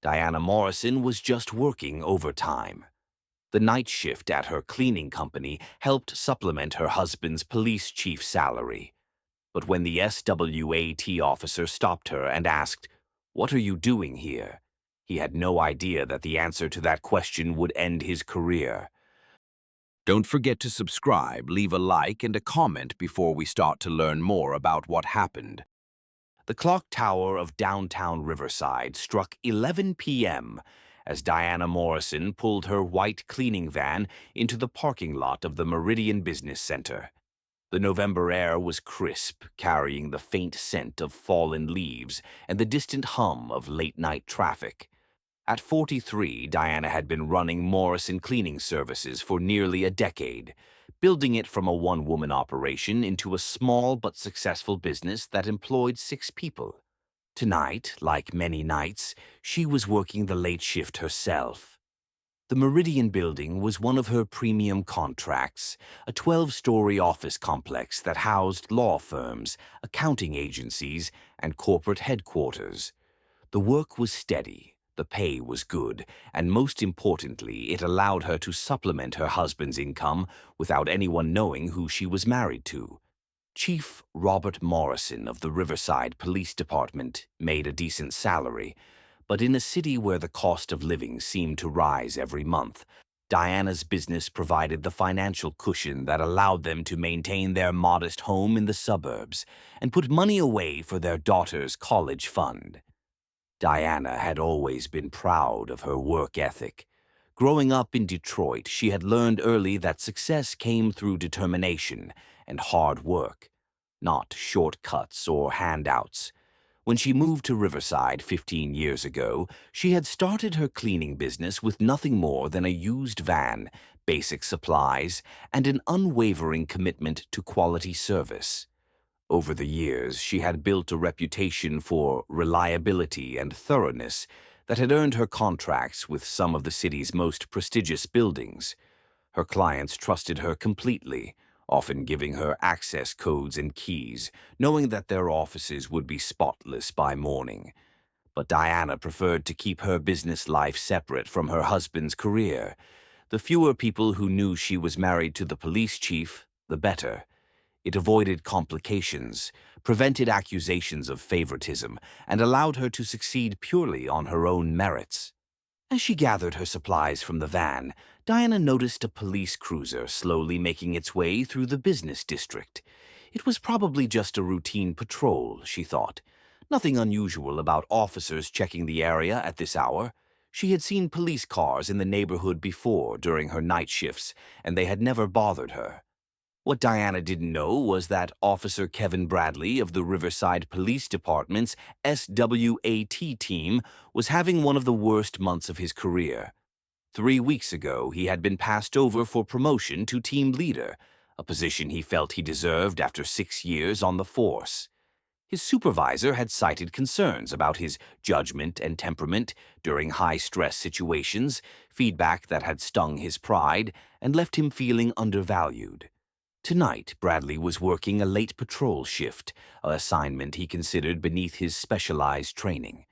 Diana Morrison was just working overtime. The night shift at her cleaning company helped supplement her husband's police chief salary. But when the SWAT officer stopped her and asked, "What are you doing here?" he had no idea that the answer to that question would end his career. Don't forget to subscribe, leave a like, and a comment before we start to learn more about what happened. The clock tower of downtown Riverside struck 11 p.m. as Diana Morrison pulled her white cleaning van into the parking lot of the Meridian Business Center. The November air was crisp, carrying the faint scent of fallen leaves and the distant hum of late-night traffic. At 43, Diana had been running Morrison Cleaning Services for nearly a decade, building it from a one-woman operation into a small but successful business that employed 6 people. Tonight, like many nights, she was working the late shift herself. The Meridian building was one of her premium contracts, a 12-story office complex that housed law firms, accounting agencies, and corporate headquarters. The work was steady, the pay was good, and most importantly, it allowed her to supplement her husband's income without anyone knowing who she was married to. Chief Robert Morrison of the Riverside Police Department made a decent salary, but in a city where the cost of living seemed to rise every month, Diana's business provided the financial cushion that allowed them to maintain their modest home in the suburbs and put money away for their daughter's college fund. Diana had always been proud of her work ethic. Growing up in Detroit, she had learned early that success came through determination and hard work, not shortcuts or handouts. When she moved to Riverside 15 years ago, she had started her cleaning business with nothing more than a used van, basic supplies, and an unwavering commitment to quality service. Over the years, she had built a reputation for reliability and thoroughness that had earned her contracts with some of the city's most prestigious buildings. Her clients trusted her completely, often giving her access codes and keys, knowing that their offices would be spotless by morning. But Diana preferred to keep her business life separate from her husband's career. The fewer people who knew she was married to the police chief, the better. It avoided complications, prevented accusations of favoritism, and allowed her to succeed purely on her own merits. As she gathered her supplies from the van, Diana noticed a police cruiser slowly making its way through the business district. It was probably just a routine patrol, she thought. Nothing unusual about officers checking the area at this hour. She had seen police cars in the neighborhood before during her night shifts, and they had never bothered her. What Diana didn't know was that Officer Kevin Bradley of the Riverside Police Department's SWAT team was having one of the worst months of his career. 3 weeks ago, he had been passed over for promotion to team leader, a position he felt he deserved after 6 years on the force. His supervisor had cited concerns about his judgment and temperament during high-stress situations, feedback that had stung his pride and left him feeling undervalued. Tonight, Bradley was working a late patrol shift, an assignment he considered beneath his specialized training.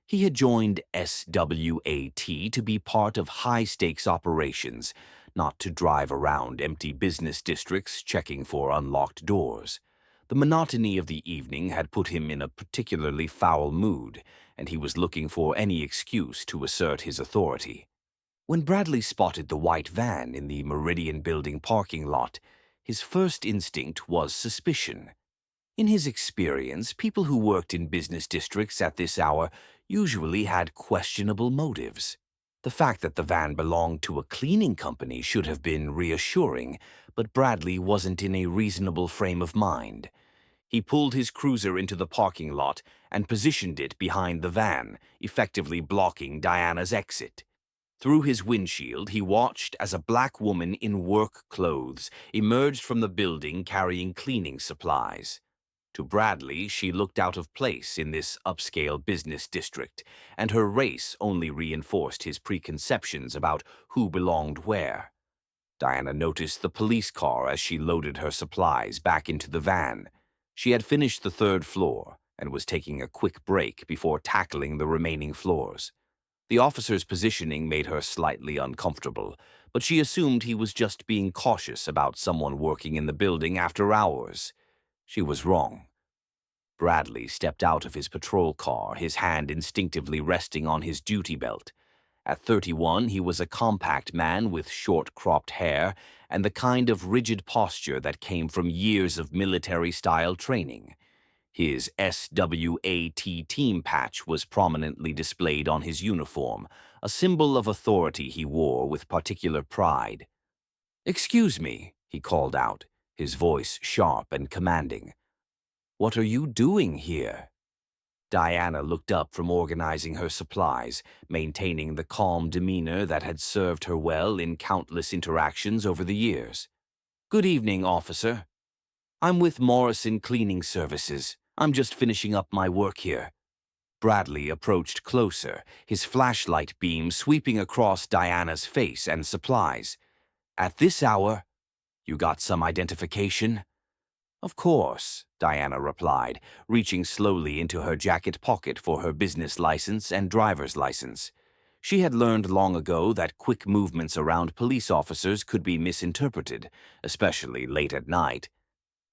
He had joined SWAT to be part of high-stakes operations, not to drive around empty business districts checking for unlocked doors. The monotony of the evening had put him in a particularly foul mood, and he was looking for any excuse to assert his authority. When Bradley spotted the white van in the Meridian building parking lot, his first instinct was suspicion. In his experience, people who worked in business districts at this hour usually had questionable motives. The fact that the van belonged to a cleaning company should have been reassuring, but Bradley wasn't in a reasonable frame of mind. He pulled his cruiser into the parking lot and positioned it behind the van, effectively blocking Diana's exit. Through his windshield, he watched as a black woman in work clothes emerged from the building carrying cleaning supplies. To Bradley, she looked out of place in this upscale business district, and her race only reinforced his preconceptions about who belonged where. Diana noticed the police car as she loaded her supplies back into the van. She had finished the third floor and was taking a quick break before tackling the remaining floors. The officer's positioning made her slightly uncomfortable, but she assumed he was just being cautious about someone working in the building after hours. She was wrong. Bradley stepped out of his patrol car, his hand instinctively resting on his duty belt. At 31, he was a compact man with short cropped hair and the kind of rigid posture that came from years of military-style training. His SWAT team patch was prominently displayed on his uniform, a symbol of authority he wore with particular pride. "Excuse me," he called out, his voice sharp and commanding. "What are you doing here?" Diana looked up from organizing her supplies, maintaining the calm demeanor that had served her well in countless interactions over the years. "Good evening, officer. I'm with Morrison Cleaning Services. I'm just finishing up my work here." Bradley approached closer, his flashlight beam sweeping across Diana's face and supplies. "At this hour, you got some identification?" "Of course," Diana replied, reaching slowly into her jacket pocket for her business license and driver's license. She had learned long ago that quick movements around police officers could be misinterpreted, especially late at night.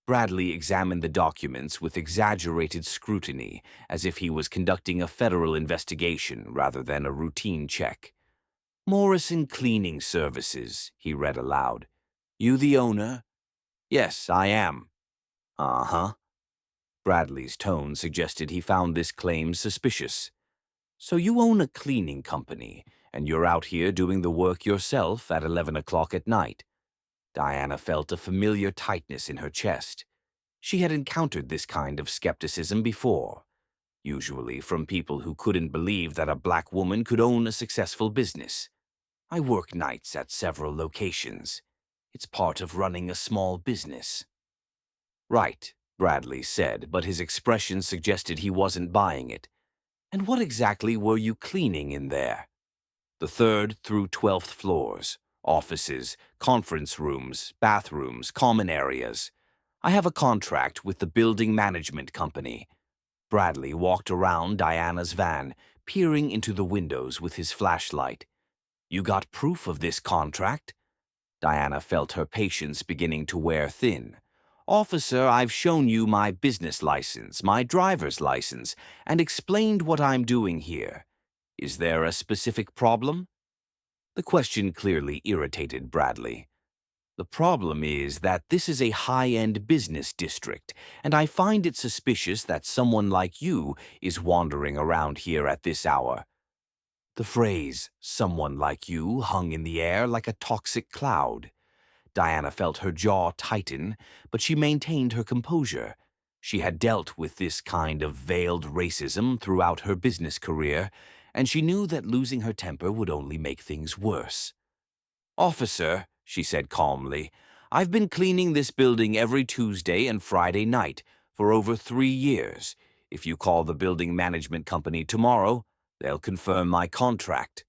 Bradley examined the documents with exaggerated scrutiny, as if he was conducting a federal investigation rather than a routine check. "Morrison Cleaning Services," he read aloud. "You the owner?" "Yes, I am." "Uh-huh." Bradley's tone suggested he found this claim suspicious. "So you own a cleaning company, and you're out here doing the work yourself at 11 o'clock at night?" Diana felt a familiar tightness in her chest. She had encountered this kind of skepticism before, usually from people who couldn't believe that a black woman could own a successful business. "I work nights at several locations. It's part of running a small business." "Right," Bradley said, but his expression suggested he wasn't buying it. "And what exactly were you cleaning in there?" "The 3rd through 12th floors, offices, conference rooms, bathrooms, common areas. I have a contract with the building management company." Bradley walked around Diana's van, peering into the windows with his flashlight. "You got proof of this contract?" Diana felt her patience beginning to wear thin. "Officer, I've shown you my business license, my driver's license, and explained what I'm doing here. Is there a specific problem?" The question clearly irritated Bradley. "The problem is that this is a high-end business district, and I find it suspicious that someone like you is wandering around here at this hour." The phrase, "someone like you," hung in the air like a toxic cloud. Diana felt her jaw tighten, but she maintained her composure. She had dealt with this kind of veiled racism throughout her business career, and she knew that losing her temper would only make things worse. "Officer," she said calmly, "I've been cleaning this building every Tuesday and Friday night for over 3 years. If you call the building management company tomorrow, they'll confirm my contract."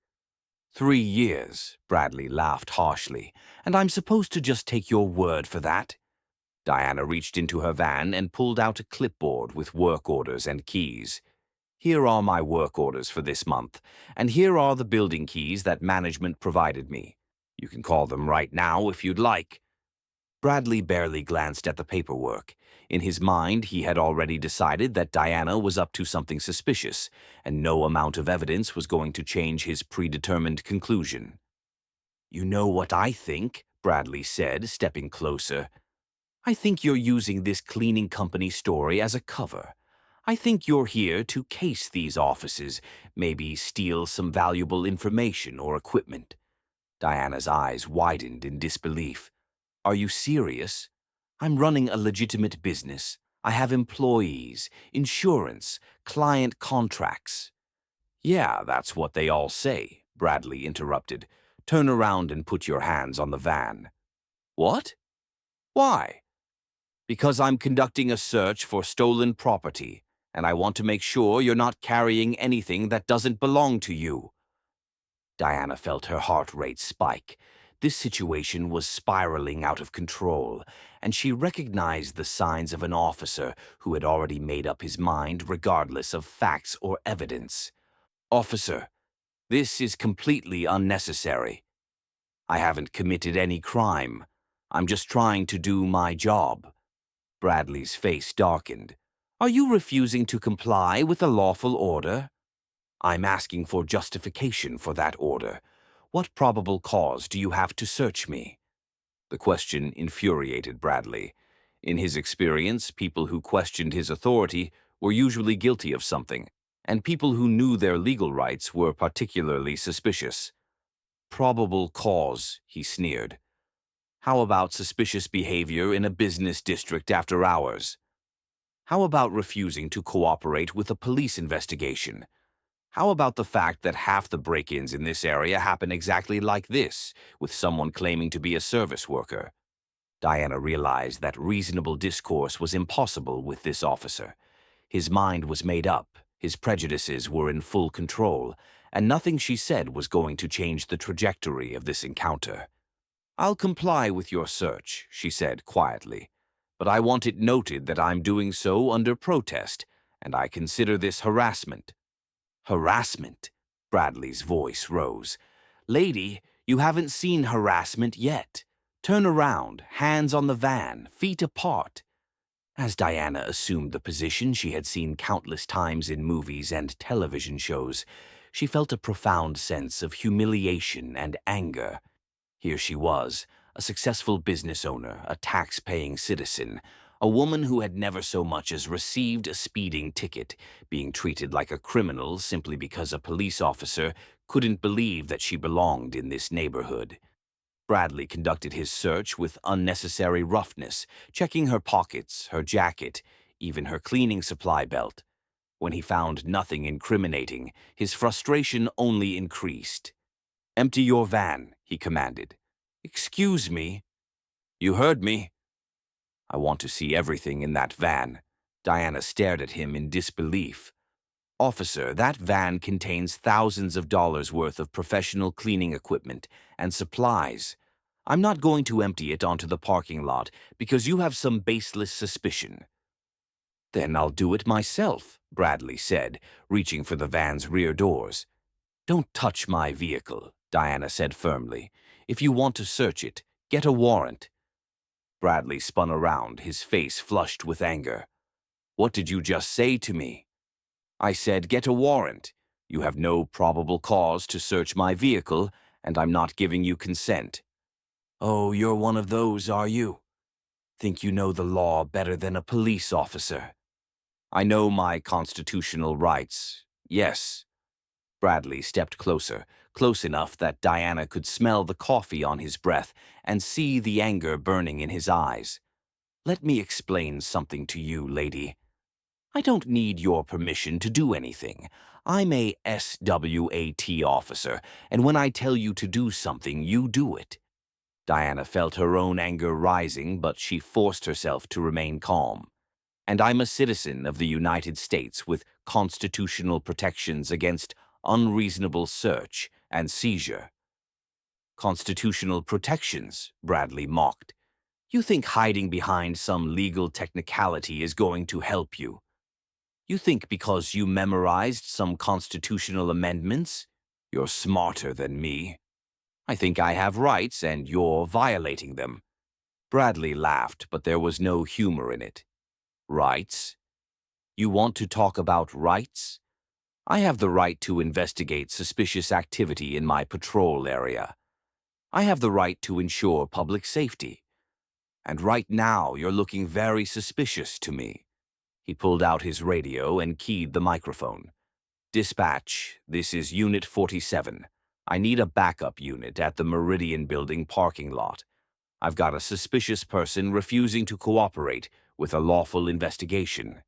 3 years, Bradley laughed harshly, "and I'm supposed to just take your word for that?" Diana reached into her van and pulled out a clipboard with work orders and keys. "Here are my work orders for this month, and here are the building keys that management provided me. You can call them right now if you'd like." Bradley barely glanced at the paperwork. In his mind, he had already decided that Diana was up to something suspicious, and no amount of evidence was going to change his predetermined conclusion. "You know what I think?" Bradley said, stepping closer. "I think you're using this cleaning company story as a cover. I think you're here to case these offices, maybe steal some valuable information or equipment." Diana's eyes widened in disbelief. "Are you serious? I'm running a legitimate business. I have employees, insurance, client contracts." "Yeah, that's what they all say," Bradley interrupted. "Turn around and put your hands on the van." "What? Why?" "Because I'm conducting a search for stolen property, and I want to make sure you're not carrying anything that doesn't belong to you." Diana felt her heart rate spike. This situation was spiraling out of control, and she recognized the signs of an officer who had already made up his mind regardless of facts or evidence. "Officer, This is completely unnecessary. I haven't committed any crime. I'm just trying to do my job. Bradley's face darkened. Are you refusing to comply with a lawful order? I'm asking for justification for that order. What probable cause do you have to search me? The question infuriated Bradley. In his experience, people who questioned his authority were usually guilty of something, and people who knew their legal rights were particularly suspicious. Probable cause, he sneered. How about suspicious behavior in a business district after hours? How about refusing to cooperate with a police investigation? How about the fact that half the break-ins in this area happen exactly like this, with someone claiming to be a service worker? Diana realized that reasonable discourse was impossible with this officer. His mind was made up, his prejudices were in full control, and nothing she said was going to change the trajectory of this encounter. I'll comply with your search, she said quietly, but I want it noted that I'm doing so under protest, and I consider this harassment. Harassment? Bradley's voice rose. Lady, you haven't seen harassment yet. Turn around, hands on the van, feet apart. As Diana assumed the position she had seen countless times in movies and television shows, she felt a profound sense of humiliation and anger. Here she was, a successful business owner, a tax-paying citizen, a woman who had never so much as received a speeding ticket, being treated like a criminal simply because a police officer couldn't believe that she belonged in this neighborhood. Bradley conducted his search with unnecessary roughness, checking her pockets, her jacket, even her cleaning supply belt. When he found nothing incriminating, his frustration only increased. Empty your van, he commanded. Excuse me? You heard me. I want to see everything in that van. Diana stared at him in disbelief. Officer, that van contains thousands of dollars worth of professional cleaning equipment and supplies. I'm not going to empty it onto the parking lot because you have some baseless suspicion. Then I'll do it myself, Bradley said, reaching for the van's rear doors. Don't touch my vehicle, Diana said firmly. If you want to search it, get a warrant. Bradley spun around, his face flushed with anger. What did you just say to me? I said get a warrant. You have no probable cause to search my vehicle, and I'm not giving you consent. Oh, you're one of those, are you? Think you know the law better than a police officer? I know my constitutional rights, yes. Bradley stepped closer, close enough that Diana could smell the coffee on his breath and see the anger burning in his eyes. Let me explain something to you, lady. I don't need your permission to do anything. I'm a SWAT officer, and when I tell you to do something, you do it. Diana felt her own anger rising, but she forced herself to remain calm. And I'm a citizen of the United States with constitutional protections against unreasonable search and seizure. Constitutional protections, Bradley mocked. You think hiding behind some legal technicality is going to help you? You think because you memorized some constitutional amendments, you're smarter than me? I think I have rights and you're violating them. Bradley laughed, but there was no humor in it. Rights? You want to talk about rights? I have the right to investigate suspicious activity in my patrol area. I have the right to ensure public safety. And right now, you're looking very suspicious to me. He pulled out his radio and keyed the microphone. Dispatch, this is Unit 47. I need a backup unit at the Meridian Building parking lot. I've got a suspicious person refusing to cooperate with a lawful investigation.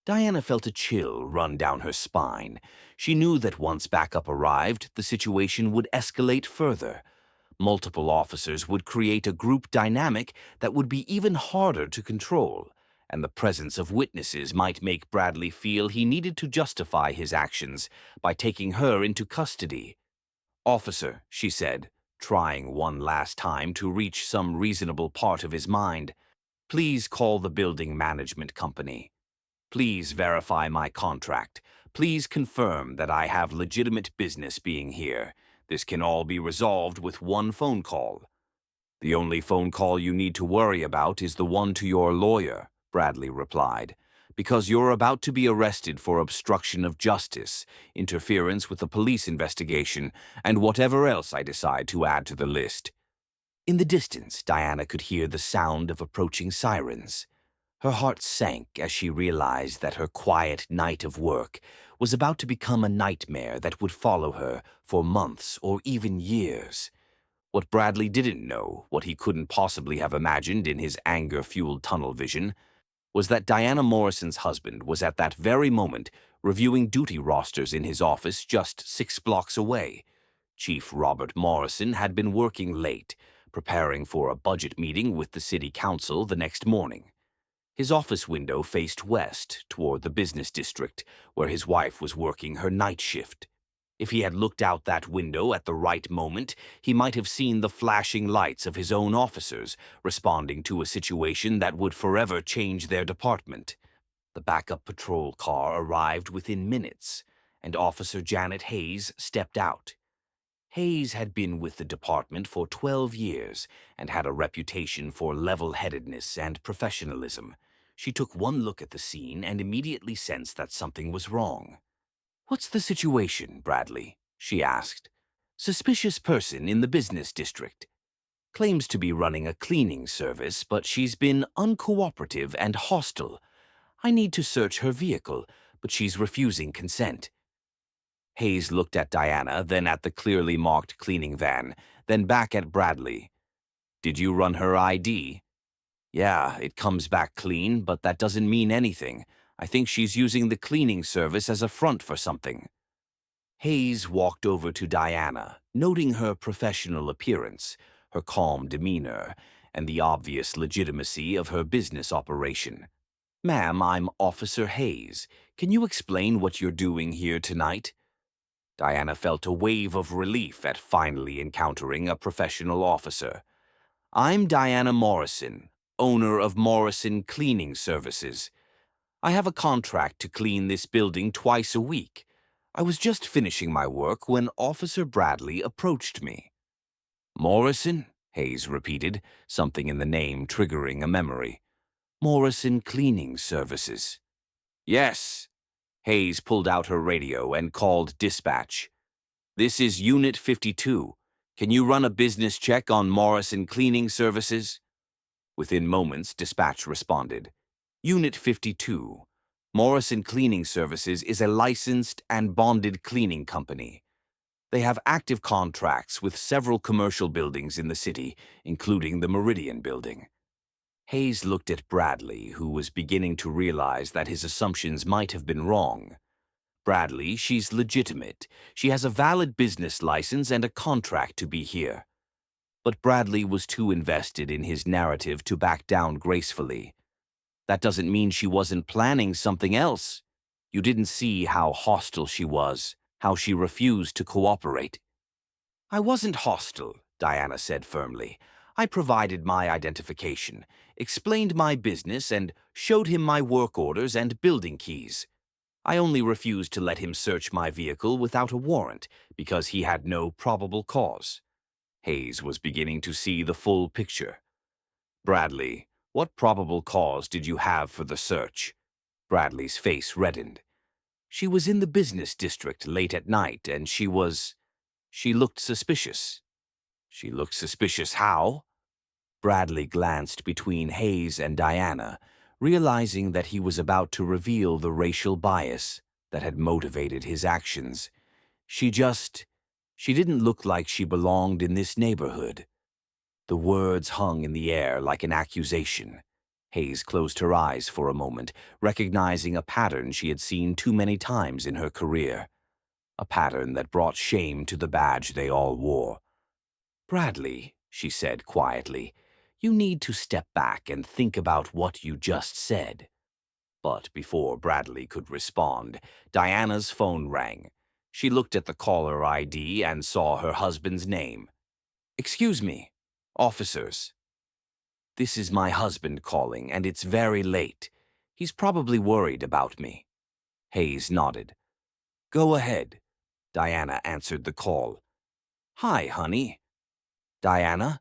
Diana felt a chill run down her spine. She knew that once backup arrived, the situation would escalate further. Multiple officers would create a group dynamic that would be even harder to control, and the presence of witnesses might make Bradley feel he needed to justify his actions by taking her into custody. Officer, she said, trying one last time to reach some reasonable part of his mind, please call the building management company. Please verify my contract. Please confirm that I have legitimate business being here. This can all be resolved with one phone call. The only phone call you need to worry about is the one to your lawyer, Bradley replied, because you're about to be arrested for obstruction of justice, interference with the police investigation, and whatever else I decide to add to the list. In the distance, Diana could hear the sound of approaching sirens. Her heart sank as she realized that her quiet night of work was about to become a nightmare that would follow her for months or even years. What Bradley didn't know, what he couldn't possibly have imagined in his anger-fueled tunnel vision, was that Diana Morrison's husband was at that very moment reviewing duty rosters in his office just 6 blocks away. Chief Robert Morrison had been working late, preparing for a budget meeting with the city council the next morning. His office window faced west, toward the business district, where his wife was working her night shift. If he had looked out that window at the right moment, he might have seen the flashing lights of his own officers responding to a situation that would forever change their department. The backup patrol car arrived within minutes, and Officer Janet Hayes stepped out. Hayes had been with the department for 12 years and had a reputation for level-headedness and professionalism. She took one look at the scene and immediately sensed that something was wrong. "What's the situation, Bradley?" she asked. "Suspicious person in the business district. Claims to be running a cleaning service, but she's been uncooperative and hostile. I need to search her vehicle, but she's refusing consent." Hayes looked at Diana, then at the clearly marked cleaning van, then back at Bradley. "Did you run her ID?" "Yeah, it comes back clean, but that doesn't mean anything. I think she's using the cleaning service as a front for something." Hayes walked over to Diana, noting her professional appearance, her calm demeanor, and the obvious legitimacy of her business operation. "Ma'am, I'm Officer Hayes. Can you explain what you're doing here tonight?" Diana felt a wave of relief at finally encountering a professional officer. "I'm Diana Morrison, owner of Morrison Cleaning Services. I have a contract to clean this building twice a week. I was just finishing my work when Officer Bradley approached me." "Morrison?" Hayes repeated, something in the name triggering a memory. "Morrison Cleaning Services." "Yes." Hayes pulled out her radio and called dispatch. "This is Unit 52. Can you run a business check on Morrison Cleaning Services?" Within moments, dispatch responded. "Unit 52. Morrison Cleaning Services is a licensed and bonded cleaning company. They have active contracts with several commercial buildings in the city, including the Meridian Building." Hayes looked at Bradley, who was beginning to realize that his assumptions might have been wrong. "Bradley, she's legitimate. She has a valid business license and a contract to be here." But Bradley was too invested in his narrative to back down gracefully. "That doesn't mean she wasn't planning something else. You didn't see how hostile she was, how she refused to cooperate." "I wasn't hostile," Diana said firmly. "I provided my identification, explained my business, and showed him my work orders and building keys. I only refused to let him search my vehicle without a warrant because he had no probable cause." Hayes was beginning to see the full picture. "Bradley, what probable cause did you have for the search?" Bradley's face reddened. "She was in the business district late at night, and she looked suspicious." "She looked suspicious how?" Bradley glanced between Hayes and Diana, realizing that he was about to reveal the racial bias that had motivated his actions. She didn't look like she belonged in this neighborhood." The words hung in the air like an accusation. Hayes closed her eyes for a moment, recognizing a pattern she had seen too many times in her career. A pattern that brought shame to the badge they all wore. "Bradley," she said quietly, "you need to step back and think about what you just said." But before Bradley could respond, Diana's phone rang. She looked at the caller ID and saw her husband's name. "Excuse me, officers. This is my husband calling, and it's very late. He's probably worried about me." Hayes nodded. Go ahead. Diana answered the call. Hi, honey. Diana,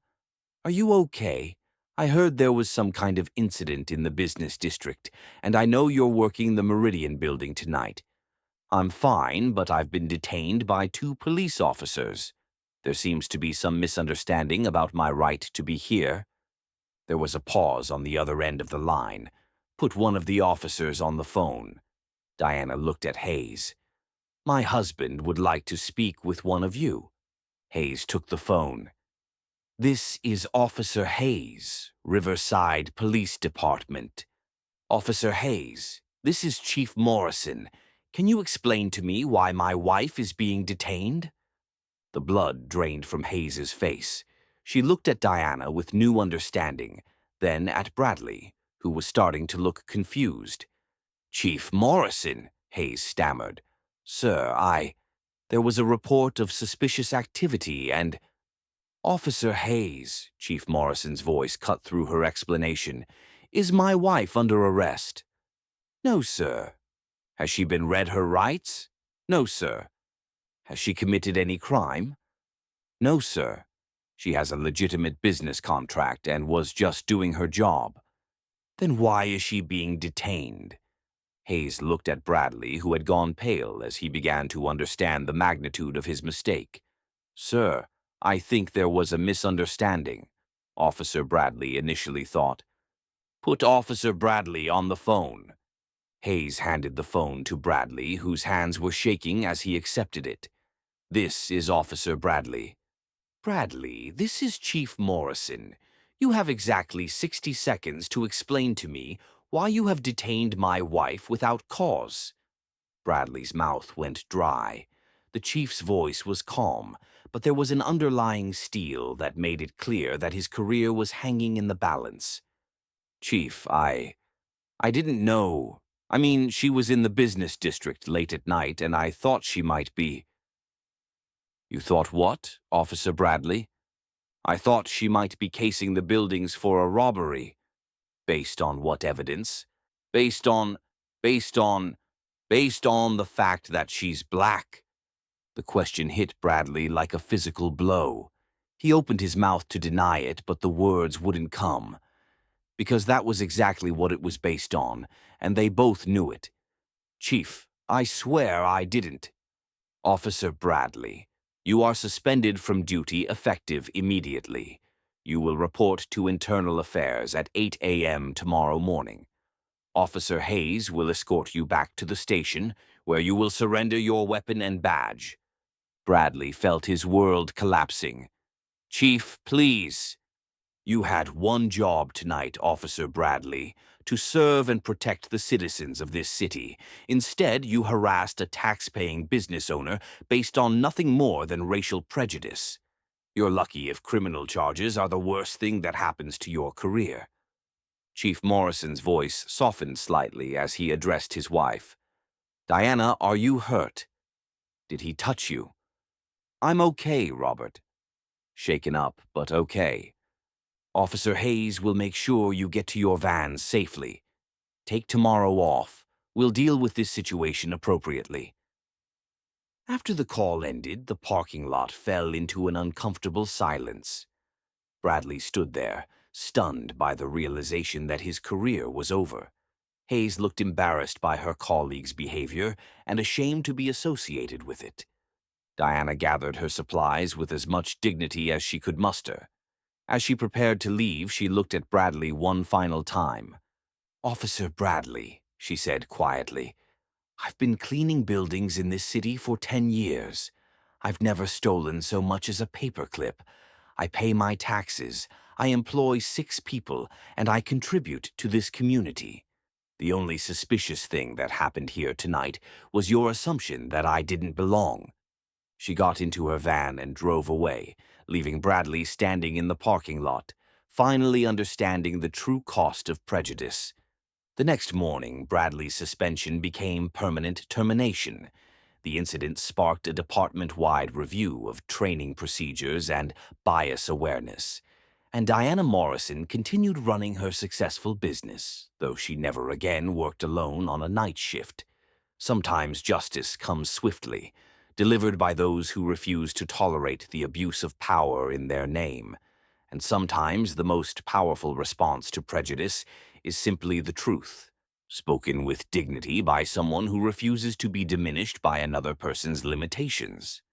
are you okay? I heard there was some kind of incident in the business district, and I know you're working the Meridian building tonight. I'm fine, but I've been detained by 2 police officers. There seems to be some misunderstanding about my right to be here. There was a pause on the other end of the line. Put one of the officers on the phone. Diana looked at Hayes. My husband would like to speak with one of you. Hayes took the phone. This is Officer Hayes, Riverside Police Department. Officer Hayes, this is Chief Morrison. Can you explain to me why my wife is being detained? The blood drained from Hayes's face. She looked at Diana with new understanding, then at Bradley, who was starting to look confused. Chief Morrison, Hayes stammered. Sir, there was a report of suspicious activity and— Officer Hayes, Chief Morrison's voice cut through her explanation. Is my wife under arrest? No, sir. Has she been read her rights? No, sir. Has she committed any crime? No, sir. She has a legitimate business contract and was just doing her job. Then why is she being detained? Hayes looked at Bradley, who had gone pale as he began to understand the magnitude of his mistake. Sir, I think there was a misunderstanding, Officer Bradley initially thought. Put Officer Bradley on the phone. Hayes handed the phone to Bradley, whose hands were shaking as he accepted it. This is Officer Bradley. Bradley, this is Chief Morrison. You have exactly 60 seconds to explain to me why you have detained my wife without cause. Bradley's mouth went dry. The chief's voice was calm, but there was an underlying steel that made it clear that his career was hanging in the balance. Chief, I didn't know. I mean, she was in the business district late at night, and I thought she might be. You thought what, Officer Bradley? I thought she might be casing the buildings for a robbery. Based on what evidence? Based on the fact that she's black. The question hit Bradley like a physical blow. He opened his mouth to deny it, but the words wouldn't come. Because that was exactly what it was based on, and they both knew it. Chief, I swear I didn't. Officer Bradley, you are suspended from duty effective immediately. You will report to Internal Affairs at 8 a.m. tomorrow morning. Officer Hayes will escort you back to the station, where you will surrender your weapon and badge. Bradley felt his world collapsing. Chief, please. You had one job tonight, Officer Bradley, to serve and protect the citizens of this city. Instead, you harassed a tax-paying business owner based on nothing more than racial prejudice. You're lucky if criminal charges are the worst thing that happens to your career. Chief Morrison's voice softened slightly as he addressed his wife. Diana, are you hurt? Did he touch you? I'm okay, Robert. Shaken up, but okay. Officer Hayes will make sure you get to your van safely. Take tomorrow off. We'll deal with this situation appropriately. After the call ended, the parking lot fell into an uncomfortable silence. Bradley stood there, stunned by the realization that his career was over. Hayes looked embarrassed by her colleague's behavior and ashamed to be associated with it. Diana gathered her supplies with as much dignity as she could muster. As she prepared to leave, she looked at Bradley one final time. Officer Bradley, she said quietly, I've been cleaning buildings in this city for 10 years. I've never stolen so much as a paperclip. I pay my taxes, I employ 6 people, and I contribute to this community. The only suspicious thing that happened here tonight was your assumption that I didn't belong. She got into her van and drove away, leaving Bradley standing in the parking lot, finally understanding the true cost of prejudice. The next morning, Bradley's suspension became permanent termination. The incident sparked a department-wide review of training procedures and bias awareness. And Diana Morrison continued running her successful business, though she never again worked alone on a night shift. Sometimes justice comes swiftly, delivered by those who refuse to tolerate the abuse of power in their name. And sometimes the most powerful response to prejudice is simply the truth, spoken with dignity by someone who refuses to be diminished by another person's limitations.